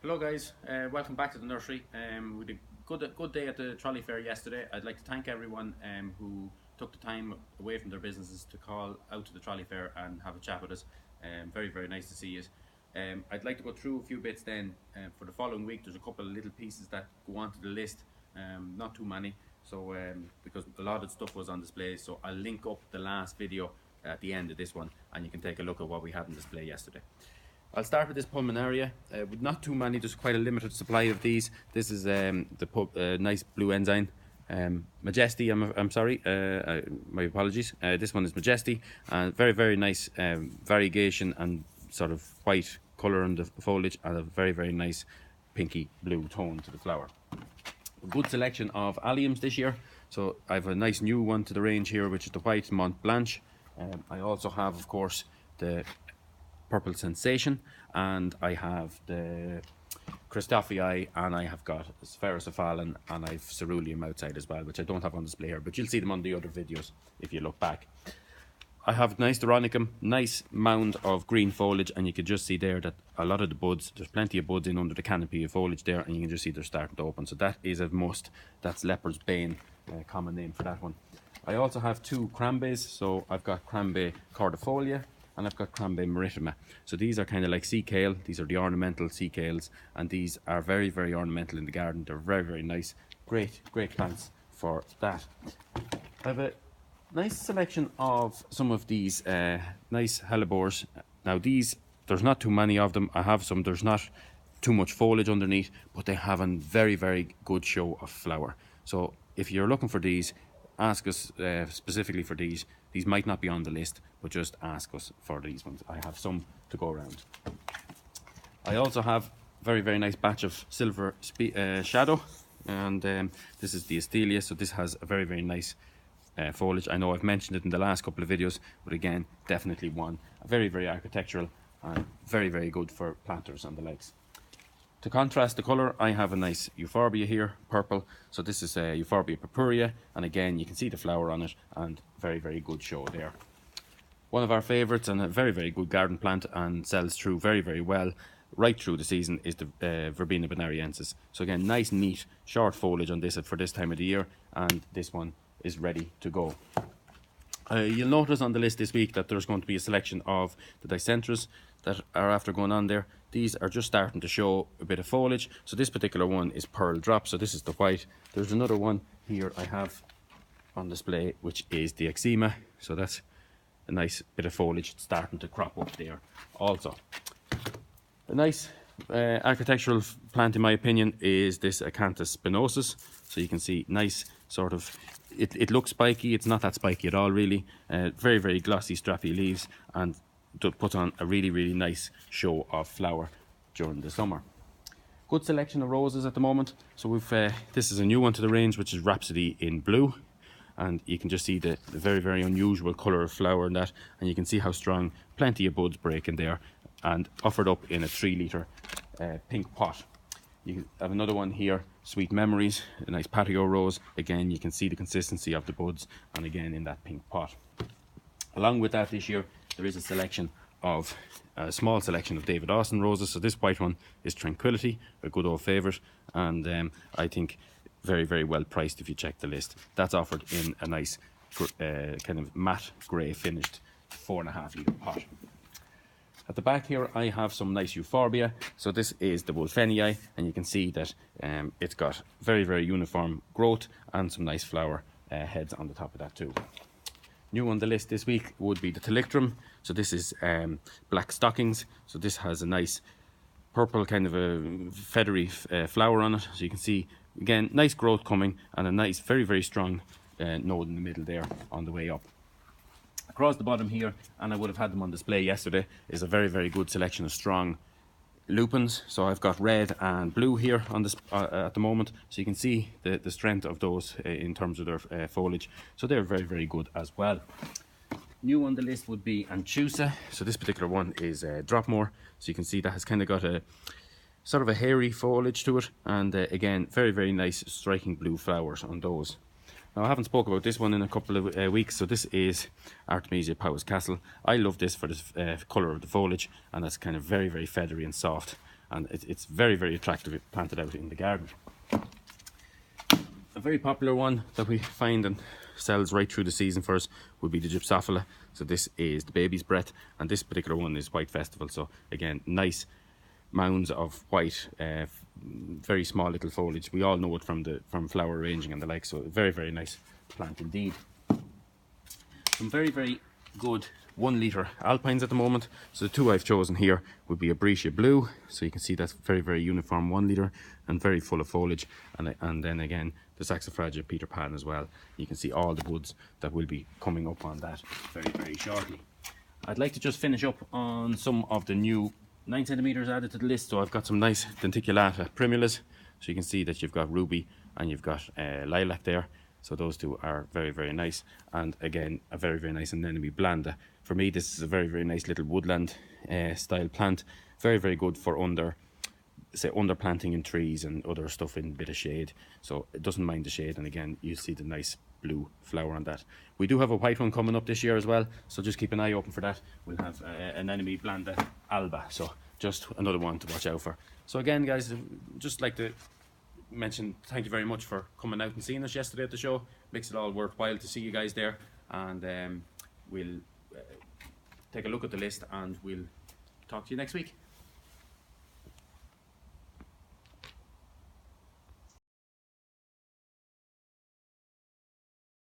Hello guys, welcome back to the nursery. We had a good day at the trolley fair yesterday. I'd like to thank everyone who took the time away from their businesses to call out to the trolley fair and have a chat with us. Very nice to see you. I'd like to go through a few bits then for the following week. There's a couple of little pieces that go onto the list, not too many, so because a lot of stuff was on display. So I'll link up the last video at the end of this one and you can take a look at what we had on display yesterday. I'll start with this pulmonaria, with not too many, just quite a limited supply of these. This is the nice blue ensign. Majesty, I'm sorry, my apologies. This one is Majesty, and very nice variegation and sort of white colour on the foliage, and a very nice pinky blue tone to the flower. A good selection of alliums this year. So I have a nice new one to the range here, which is the white Mont Blanche. I also have, of course, the Purple Sensation, and I have the Christophii, and I have got Spherocephalon, and I've Ceruleum outside as well, which I don't have on display here, but you'll see them on the other videos if you look back. I have nice Doronicum, nice mound of green foliage, and you can just see there that a lot of the buds, there's plenty of buds in under the canopy of foliage there, and you can just see they're starting to open. So that is a must. That's Leopard's Bane, common name for that one. I also have two Crambaes, so I've got Crambae cordifolia and I've got Crambae maritima. So these are kind of like sea kale. These are the ornamental sea kales, and these are very ornamental in the garden. They're very nice. Great plants for that. I have a nice selection of some of these nice hellebores. Now these, there's not too many of them. I have some, there's not too much foliage underneath, but they have a very good show of flower. So if you're looking for these, ask us specifically for these. These might not be on the list, but just ask us for these ones. I have some to go around. I also have very nice batch of silver shadow, and this is the Astelia. So this has a very nice foliage. I know I've mentioned it in the last couple of videos, but again, definitely one. Very architectural and very good for planters and the likes. To contrast the colour, I have a nice euphorbia here, purple. So this is a euphorbia purpurea, and again you can see the flower on it, and very good show there. One of our favourites and a very good garden plant, and sells through very well right through the season, is the Verbena bonariensis. So again, nice neat short foliage on this for this time of the year, and this one is ready to go. You'll notice on the list this week that there's going to be a selection of the Dicentras that are after going on there. These are just starting to show a bit of foliage. So this particular one is Pearl Drop, so this is the white. There's another one here I have on display, which is the Eczema. So that's a nice bit of foliage starting to crop up there also. A nice architectural plant, in my opinion, is this Acanthus spinosus. So you can see nice sort of, it looks spiky. It's not that spiky at all, really. Very glossy, strappy leaves, and puts on a really nice show of flower during the summer. Good selection of roses at the moment. So we've this is a new one to the range, which is Rhapsody in blue, and you can just see the very unusual colour of flower in that, and you can see how strong, plenty of buds breaking there, and offered up in a 3 litre pink pot. You have another one here, Sweet Memories, a nice patio rose. Again, you can see the consistency of the buds, and again in that pink pot. Along with that, this year there is a small selection of David Austin roses. So this white one is Tranquility, a good old favourite, and I think very well priced if you check the list. That's offered in a nice kind of matte grey finished 4.5 litre pot. At the back here I have some nice euphorbia. So this is the Wolfenii, and you can see that it's got very uniform growth and some nice flower heads on the top of that too. New on the list this week would be the Telictrum. So this is Black Stockings. So this has a nice purple kind of a feathery flower on it. So you can see, again, nice growth coming, and a nice very strong node in the middle there on the way up. Across the bottom here, and I would have had them on display yesterday, is a very good selection of strong lupins. So I've got red and blue here on this at the moment, so you can see the strength of those in terms of their foliage. So they're very good as well. New on the list would be Anchusa. So this particular one is Dropmore. So you can see that has kind of got a sort of a hairy foliage to it, and again, very nice striking blue flowers on those. Now, I haven't spoke about this one in a couple of weeks. So this is Artemisia Powys Castle. I love this for the colour of the foliage, and that's kind of very feathery and soft. and it's very, very attractive planted out in the garden. A very popular one that we find and sells right through the season for us would be the Gypsophila. So this is the baby's breath, and this particular one is White Festival. So again, nice mounds of white, very small little foliage. We all know it from flower arranging and the like. So very, very nice plant indeed. Some very, very good 1 litre alpines at the moment. So the two I've chosen here would be a Brescia Blue. So you can see that's very, very uniform 1 litre and very full of foliage. And then again, the Saxifraga Peter Pan as well. You can see all the buds that will be coming up on that very, very shortly. I'd like to just finish up on some of the new 9 centimeters added to the list. So I've got some nice denticulata primulas. So you can see that you've got ruby and you've got lilac there. So those two are very, very nice. And again, a very, very nice anemone blanda. For me, this is a very, very nice little woodland style plant. Very, very good for under planting in trees and other stuff in a bit of shade. So it doesn't mind the shade. And again, you see the nice blue flower on that. We do have a white one coming up this year as well. So just keep an eye open for that. We'll have an anemone blanda alba. So just another one to watch out for. So again, guys, just like to mention thank you very much for coming out and seeing us yesterday at the show. Makes it all worthwhile to see you guys there, and we'll take a look at the list and we'll talk to you next week.